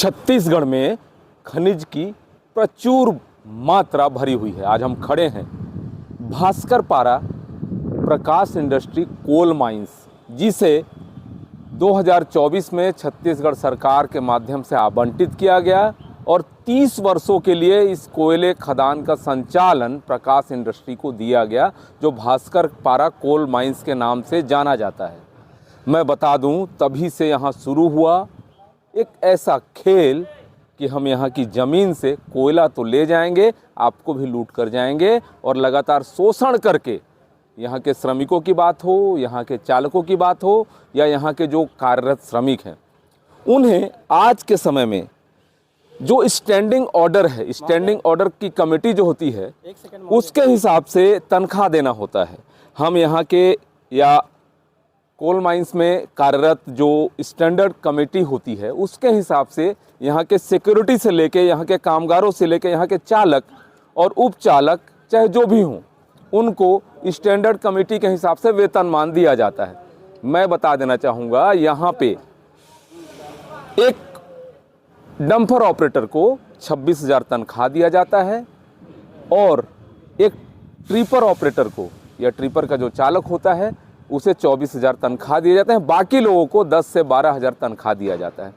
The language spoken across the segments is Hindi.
छत्तीसगढ़ में खनिज की प्रचुर मात्रा भरी हुई है। आज हम खड़े हैं भास्करपारा प्रकाश इंडस्ट्री कोल माइंस, जिसे 2024 में छत्तीसगढ़ सरकार के माध्यम से आवंटित किया गया और 30 वर्षों के लिए इस कोयले खदान का संचालन प्रकाश इंडस्ट्री को दिया गया, जो भास्करपारा कोल माइंस के नाम से जाना जाता है। मैं बता दूं, तभी से यहाँ शुरू हुआ एक ऐसा खेल कि हम यहाँ की ज़मीन से कोयला तो ले जाएंगे, आपको भी लूट कर जाएंगे और लगातार शोषण करके, यहाँ के श्रमिकों की बात हो, यहाँ के चालकों की बात हो या यहाँ के जो कार्यरत श्रमिक हैं, उन्हें आज के समय में जो स्टैंडिंग ऑर्डर है, स्टैंडिंग ऑर्डर की कमेटी जो होती है, उसके हिसाब से तनख्वाह देना होता है। हम यहाँ के या कोल माइंस में कार्यरत जो स्टैंडर्ड कमेटी होती है, उसके हिसाब से यहाँ के सिक्योरिटी से लेके, यहाँ के कामगारों से लेके, यहाँ के चालक और उपचालक चाहे जो भी हों, उनको स्टैंडर्ड कमेटी के हिसाब से वेतनमान दिया जाता है। मैं बता देना चाहूँगा, यहाँ पे एक डंपर ऑपरेटर को 26,000 तनख्वाह दिया जाता है और एक ट्रिपर ऑपरेटर को या ट्रिपर का जो चालक होता है उसे 24,000 तनख्वाह दिए जाते हैं। बाकी लोगों को 10 से 12,000 तनख्वाह दिया जाता है।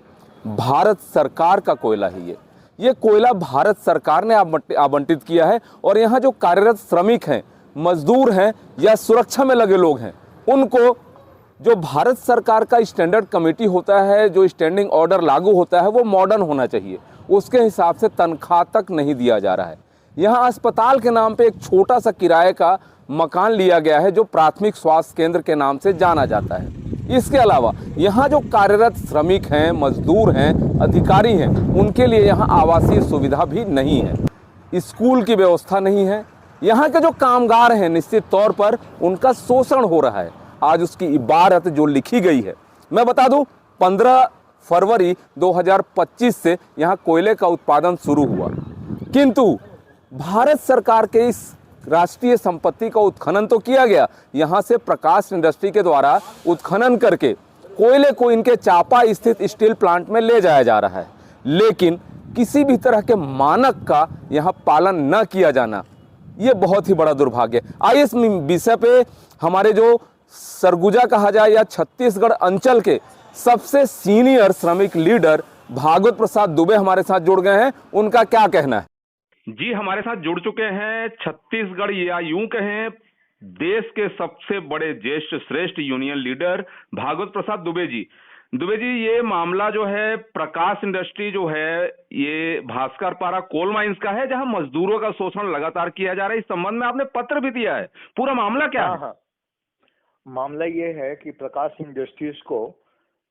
भारत सरकार का कोयला है ये कोयला भारत सरकार ने आवंटित किया है और यहाँ जो कार्यरत श्रमिक हैं, मजदूर हैं या सुरक्षा में लगे लोग हैं, उनको जो भारत सरकार का स्टैंडर्ड कमेटी होता है, जो स्टैंडिंग ऑर्डर लागू होता है, वो मॉडर्न होना चाहिए, उसके हिसाब से तनख्वाह तक नहीं दिया जा रहा है। यहाँ अस्पताल के नाम पे एक छोटा सा किराए का मकान लिया गया है, जो प्राथमिक स्वास्थ्य केंद्र के नाम से जाना जाता है। इसके अलावा यहाँ जो कार्यरत श्रमिक हैं, मजदूर हैं, अधिकारी हैं, उनके लिए यहाँ आवासीय सुविधा भी नहीं है, स्कूल की व्यवस्था नहीं है। यहाँ के जो कामगार हैं, निश्चित तौर पर उनका शोषण हो रहा है। आज उसकी इबारत जो लिखी गई है, मैं बता दूं, 15 फरवरी 2025 से यहाँ कोयले का उत्पादन शुरू हुआ, किंतु भारत सरकार के इस राष्ट्रीय संपत्ति का उत्खनन तो किया गया। यहाँ से प्रकाश इंडस्ट्री के द्वारा उत्खनन करके कोयले को इनके चापा स्थित स्टील प्लांट में ले जाया जा रहा है, लेकिन किसी भी तरह के मानक का यहाँ पालन न किया जाना, ये बहुत ही बड़ा दुर्भाग्य है। आइए इस विषय पे हमारे जो सरगुजा कहा जाए या छत्तीसगढ़ अंचल के सबसे सीनियर श्रमिक लीडर भागवत प्रसाद दुबे हमारे साथ जुड़ गए हैं। उनका क्या कहना है? जी, हमारे साथ जुड़ चुके हैं छत्तीसगढ़ या यूं कहें देश के सबसे बड़े ज्येष्ठ श्रेष्ठ यूनियन लीडर भागवत प्रसाद दुबे जी। दुबे जी, ये मामला जो है प्रकाश इंडस्ट्री जो है, ये भास्करपारा कोल माइंस का है, जहां मजदूरों का शोषण लगातार किया जा रहा है। इस संबंध में आपने पत्र भी दिया है, पूरा मामला क्या है? हाँ, मामला ये है कि प्रकाश इंडस्ट्रीज को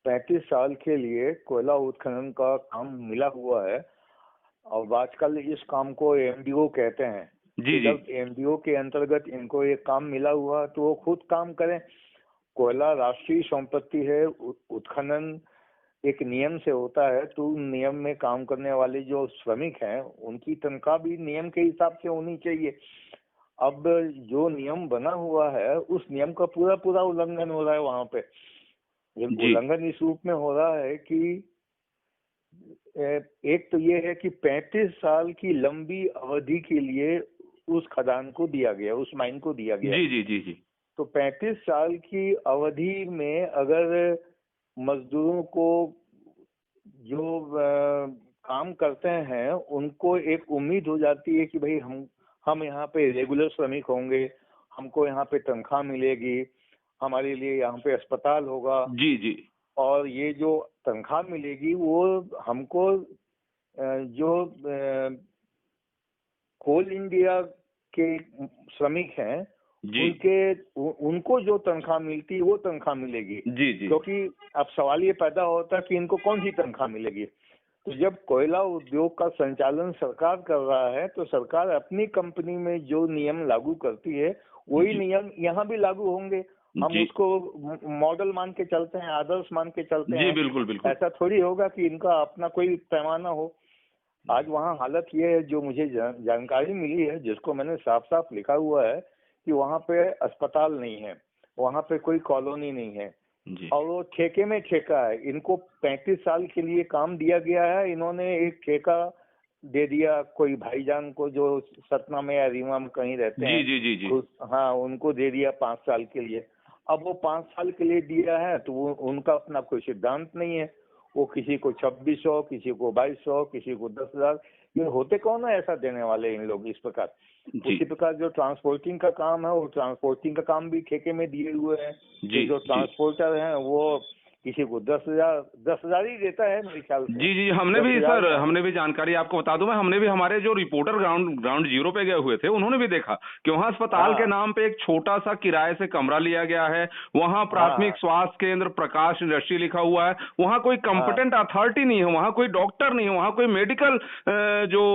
35 साल के लिए कोयला उत्खनन का काम मिला हुआ है और आजकल इस काम को एमडीओ कहते हैं। जी जी। जब एमडीओ के अंतर्गत इनको ये काम मिला हुआ तो वो खुद काम करें। कोयला राष्ट्रीय संपत्ति है, उत्खनन एक नियम से होता है, तो नियम में काम करने वाले जो श्रमिक हैं उनकी तनख्वाह भी नियम के हिसाब से होनी चाहिए। अब जो नियम बना हुआ है उस नियम का पूरा उल्लंघन हो रहा है वहां पे। उल्लंघन इस रूप में हो रहा है कि एक तो ये है कि 35 साल की लंबी अवधि के लिए उस खदान को दिया गया, उस माइन को दिया गया। जी जी जी जी। तो 35 साल की अवधि में अगर मजदूरों को जो काम करते हैं उनको एक उम्मीद हो जाती है कि भाई हम यहाँ पे रेगुलर श्रमिक होंगे, हमको यहाँ पे तनख्वाह मिलेगी, हमारे लिए यहाँ पे अस्पताल होगा। जी जी। और ये जो तनख्वाह मिलेगी वो हमको जो कोल इंडिया के श्रमिक हैं उनको जो तनख्वाह मिलती है वो तनख्वाह मिलेगी। जी जी। क्योंकि अब सवाल ये पैदा होता है कि इनको कौन सी तनख्वाह मिलेगी। तो जब कोयला उद्योग का संचालन सरकार कर रहा है तो सरकार अपनी कंपनी में जो नियम लागू करती है वही नियम यहाँ भी लागू होंगे। हम उसको मॉडल मान के चलते हैं, आदर्श मान के चलते हैं। जी बिल्कुल बिल्कुल। ऐसा थोड़ी होगा कि इनका अपना कोई पैमाना हो। आज वहाँ हालत ये है, जो मुझे जानकारी मिली है, जिसको मैंने साफ साफ लिखा हुआ है कि वहाँ पे अस्पताल नहीं है, वहाँ पे कोई कॉलोनी नहीं है, जी और वो ठेके में ठेका है। इनको 35 साल के लिए काम दिया गया है, इन्होंने एक ठेका दे दिया कोई भाईजान को जो सतना में या रीवा में कहीं रहते जी हैं। जी जी जी हाँ, उनको दे दिया 5 साल के लिए। अब वो 5 साल के लिए दिया है तो वो उनका अपना कोई सिद्धांत नहीं है। वो किसी को 2600, किसी को 2200, किसी को 10,000। ये होते कौन है ऐसा देने वाले इन लोग इस प्रकार। जी उसी प्रकार जो ट्रांसपोर्टिंग का काम है, वो ट्रांसपोर्टिंग का काम भी ठेके में दिए हुए हैं। जी तो जो जी ट्रांसपोर्टर हैं वो किसी को 10,000 ही देता है मेरे ख्याल से। जी जी हमने भी 10,000 सर, हमने भी जानकारी आपको बता दूं मैं, हमने भी हमारे जो रिपोर्टर ग्राउंड जीरो पे गए हुए थे उन्होंने भी देखा कि वहां अस्पताल हाँ। के नाम पे एक छोटा सा किराए से कमरा लिया गया है। वहां प्राथमिक हाँ। स्वास्थ्य केंद्र प्रकाश इंडस्ट्री लिखा हुआ है। वहां कोई कंपिटेंट अथॉरिटी नहीं है, वहां कोई डॉक्टर नहीं है, वहां कोई मेडिकल जो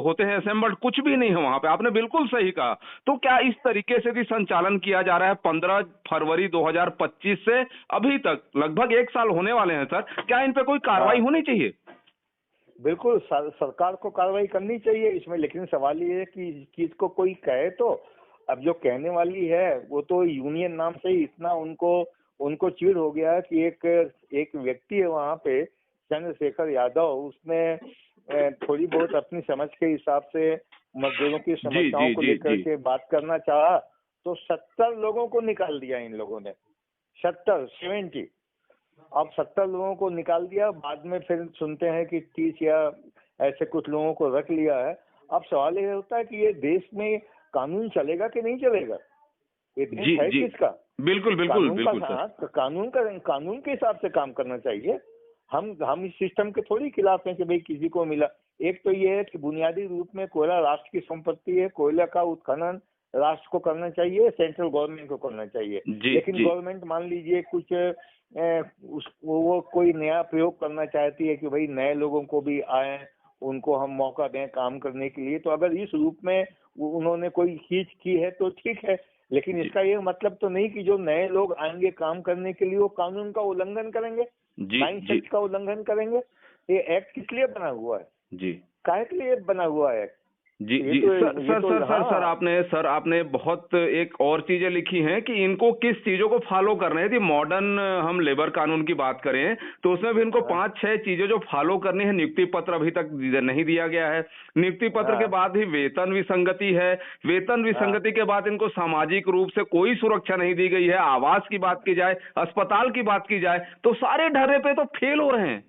होते हैं असेंबल्ड, कुछ भी नहीं है वहां पे। आपने बिल्कुल सही कहा। तो क्या इस तरीके से भी संचालन किया जा रहा है 15 फरवरी 2025 से अभी तक लगभग 1 साल होने वाले हैं सर, क्या इन पे कोई कार्रवाई हाँ। होनी चाहिए? बिल्कुल सरकार को कार्रवाई करनी चाहिए इसमें, लेकिन सवाल ये है कि इस चीज को कोई कहे तो। अब जो कहने वाली है वो तो यूनियन नाम से ही इतना उनको उनको चिढ़ हो गया है कि एक व्यक्ति है वहाँ पे, चंद्रशेखर यादव, उसने थोड़ी बहुत अपनी समझ के हिसाब से मजदूरों की समस्याओं को लेकर के बात करना चाहा तो 70 लोगों को निकाल दिया इन लोगों ने। 70 अब 70 लोगों को निकाल दिया। बाद में फिर सुनते हैं कि 30 या ऐसे कुछ लोगों को रख लिया है। अब सवाल ये होता है कि ये देश में कानून चलेगा कि नहीं चलेगा। ये देश जी है जी किसका। बिल्कुल बिल्कुल कानून बिल्कुल का, सर। हाँ, कानून के हिसाब से काम करना चाहिए। हम इस सिस्टम के थोड़ी खिलाफ हैं कि भाई किसी को मिला। एक तो ये है कि बुनियादी रूप में कोयला राष्ट्र की संपत्ति है। कोयला का उत्खनन राष्ट्र को करना चाहिए, सेंट्रल गवर्नमेंट को करना चाहिए। जी लेकिन जी गवर्नमेंट मान लीजिए कुछ वो कोई नया प्रयोग करना चाहती है कि भाई नए लोगों को भी आए, उनको हम मौका दें काम करने के लिए। तो अगर इस रूप में उन्होंने कोई चीज की है तो ठीक है, लेकिन इसका ये मतलब तो नहीं कि जो नए लोग आएंगे काम करने के लिए वो कानून का उल्लंघन करेंगे, जी नाइन्थ जी सेक्ट का उल्लंघन करेंगे। ये एक्ट किस लिए बना हुआ है, जी काहे के लिए बना हुआ है? जी ये जी तो सर आपने बहुत एक और चीजें लिखी हैं कि इनको किस चीजों को फॉलो करना है। यदि मॉडर्न हम लेबर कानून की बात करें तो उसमें भी इनको 5-6 चीजें जो फॉलो करनी है। नियुक्ति पत्र अभी तक नहीं दिया गया है। नियुक्ति पत्र के बाद ही वेतन विसंगति है। वेतन विसंगति के बाद इनको सामाजिक रूप से कोई सुरक्षा नहीं दी गई है। आवास की बात की जाए, अस्पताल की बात की जाए तो सारे ढर्रे पे तो फेल हो रहे हैं।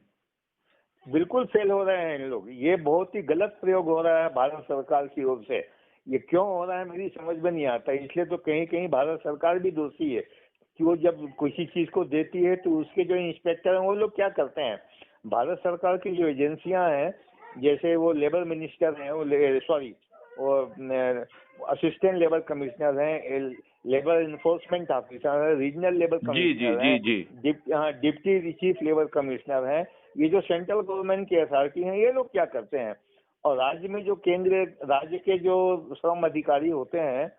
बिल्कुल फेल हो रहे हैं इन लोग। ये बहुत ही गलत प्रयोग हो रहा है भारत सरकार की ओर से। ये क्यों हो रहा है मेरी समझ में नहीं आता। इसलिए तो कहीं कहीं भारत सरकार भी दोषी है कि वो जब किसी चीज को देती है तो उसके जो इंस्पेक्टर हैं वो लोग क्या करते हैं। भारत सरकार की जो एजेंसियां हैं, जैसे वो लेबर मिनिस्टर हैं, वो असिस्टेंट लेबर कमिश्नर हैं, लेबर इन्फोर्समेंट ऑफिसर है, रीजनल लेबर जी कमिश्नर जी है, जी डिप्टी चीफ लेबर कमिश्नर है। ये जो सेंट्रल गवर्नमेंट की अथॉरिटी हैं, ये लोग क्या करते हैं। और राज्य में जो राज्य के जो श्रम अधिकारी होते हैं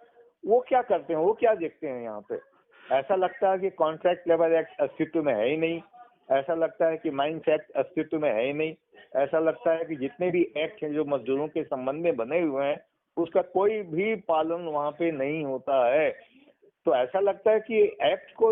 वो क्या करते हैं, वो क्या देखते हैं यहाँ पे। ऐसा लगता है कि कॉन्ट्रैक्ट लेबर एक्ट अस्तित्व में है ही नहीं। ऐसा लगता है कि माइंस एक्ट अस्तित्व में है ही नहीं। ऐसा लगता है कि जितने भी एक्ट हैं जो मजदूरों के संबंध में बने हुए हैं उसका कोई भी पालन वहाँ पे नहीं होता है। तो ऐसा लगता है कि एक्ट को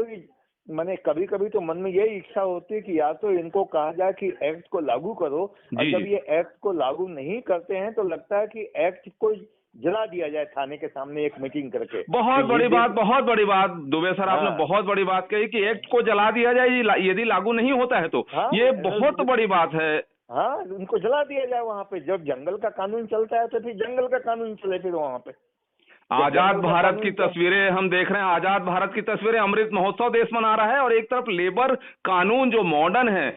मैंने कभी कभी तो मन में यही इच्छा होती है कि या तो इनको कहा जाए कि एक्ट को लागू करो, और जी जब जी ये एक्ट को लागू नहीं करते हैं तो लगता है कि एक्ट को जला दिया जाए थाने के सामने एक मीटिंग करके। बहुत बड़ी बात दुबे सर, आपने हाँ। बहुत बड़ी बात कही कि एक्ट को जला दिया जाए यदि लागू नहीं होता है तो। हाँ, ये बहुत बड़ी बात है। हाँ, उनको जला दिया जाए वहाँ पे। जब जंगल का कानून चलता है तो फिर जंगल का कानून चले फिर वहाँ पे। आजाद भारत की तस्वीरें हम देख रहे हैं, आजाद भारत की तस्वीरें, अमृत महोत्सव देश मना रहा है और एक तरफ लेबर कानून जो मॉडर्न है,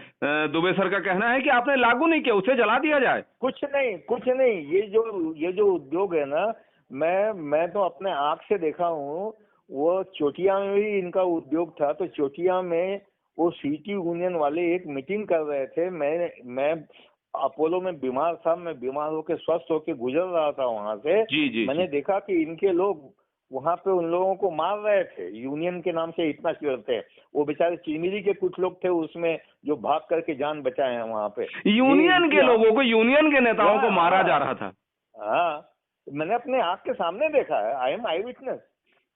दुबे सर का कहना है कि आपने लागू नहीं किया, उसे जला दिया जाए। कुछ नहीं। ये जो उद्योग है ना, मैं तो अपने आंख से देखा हूँ। वो चोटिया में भी इनका उद्योग था। तो चोटिया में वो सिटी यूनियन वाले एक मीटिंग कर रहे थे। मैं अपोलो में बीमार था। मैं बीमार होकर स्वस्थ होकर गुजर रहा था वहां से। जी मैंने देखा कि इनके लोग वहां पे उन लोगों को मार रहे थे। यूनियन के नाम से इतना चिढ़ते हैं। वो बेचारे चिमिरी के कुछ लोग थे उसमें जो भाग करके जान बचाए हैं वहां पे। यूनियन के लोगों को, यूनियन के नेताओं को मारा जा रहा था। हाँ, मैंने अपने आंख के सामने देखा है। I am I witness.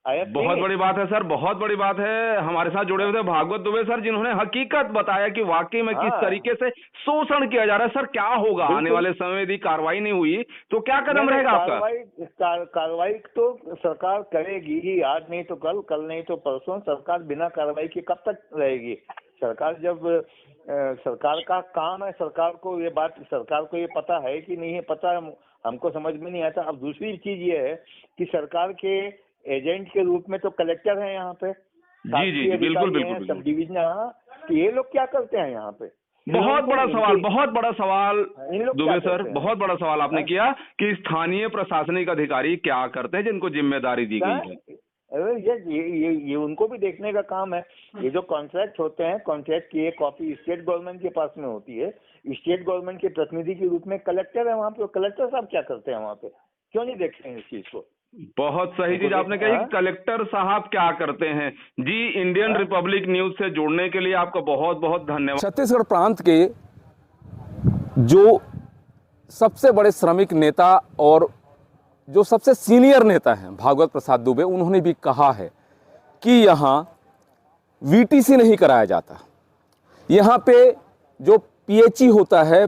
आया बहुत बड़ी बात है सर, बहुत बड़ी बात है। हमारे साथ जुड़े हुए थे भागवत दुबे सर, जिन्होंने हकीकत बताया कि वाकई में किस तरीके से शोषण किया जा रहा है। सर क्या होगा आने वाले समय में यदि कार्रवाई नहीं हुई तो क्या कदम रहेगा आपका? कार्रवाई तो सरकार करेगी ही, आज नहीं तो कल नहीं तो परसों। सरकार बिना कार्रवाई के कब तक रहेगी? सरकार जब सरकार का काम है, सरकार को ये पता है कि नहीं है पता, हमको समझ में नहीं आता। अब दूसरी चीज ये है कि सरकार के एजेंट के रूप में तो कलेक्टर हैं यहाँ पे, जी बिल्कुल सब डिवीजन। कि ये लोग क्या करते हैं यहाँ पे? बहुत बड़ा सवाल दुबे सर, बहुत बड़ा सवाल आपने किया कि स्थानीय प्रशासनिक अधिकारी क्या करते हैं जिनको जिम्मेदारी दी गई है। अरे ये उनको भी देखने का काम है। ये जो कॉन्ट्रैक्ट होते हैं, कॉन्ट्रैक्ट की एक कॉपी स्टेट गवर्नमेंट के पास में होती है। स्टेट गवर्नमेंट के प्रतिनिधि के रूप में कलेक्टर है वहाँ पे। कलेक्टर साहब क्या करते हैं वहाँ पे? क्यों नहीं देखते हैं इस चीज को? बहुत सही चीज आपने कही, कलेक्टर साहब क्या करते हैं। जी, इंडियन रिपब्लिक न्यूज से जुड़ने के लिए आपका बहुत बहुत धन्यवाद। छत्तीसगढ़ प्रांत के जो सबसे बड़े श्रमिक नेता और जो सबसे सीनियर नेता हैं भागवत प्रसाद दुबे, उन्होंने भी कहा है कि यहाँ वीटीसी नहीं कराया जाता। यहाँ पे जो पीएचई होता है,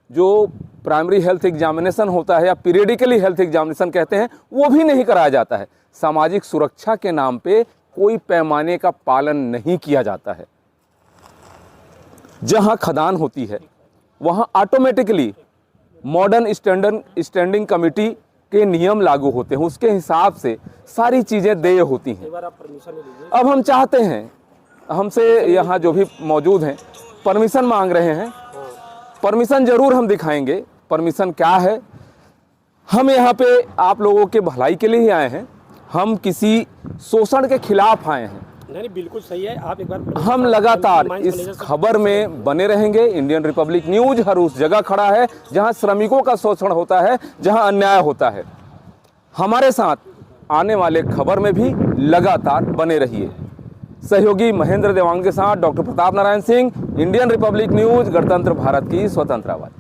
जो प्राइमरी हेल्थ एग्जामिनेशन होता है या पीरियडिकली हेल्थ एग्जामिनेशन कहते हैं, वो भी नहीं कराया जाता है। सामाजिक सुरक्षा के नाम पे कोई पैमाने का पालन नहीं किया जाता है। जहां खदान होती है वहां ऑटोमेटिकली मॉडर्न स्टैंडिंग कमेटी के नियम लागू होते हैं, उसके हिसाब से सारी चीजें देय होती हैं। अब हम चाहते हैं, हमसे यहाँ जो भी मौजूद हैं परमिशन मांग रहे हैं, परमिशन जरूर हम दिखाएंगे। परमिशन क्या है? हम यहाँ पे आप लोगों के भलाई के लिए ही आए हैं, हम किसी शोषण के खिलाफ आए हैं। नहीं, बिल्कुल सही है। आप एक बार हम लगातार इस खबर में बने रहेंगे। इंडियन रिपब्लिक न्यूज हर उस जगह खड़ा है जहां श्रमिकों का शोषण होता है, जहां अन्याय होता है। हमारे साथ आने वाले खबर में भी लगातार बने रहिए। सहयोगी महेंद्र देवांग के साथ doctor Pratap Narayan Singh, Indian Republic news, गणतंत्र भारत की स्वतंत्र आवाज।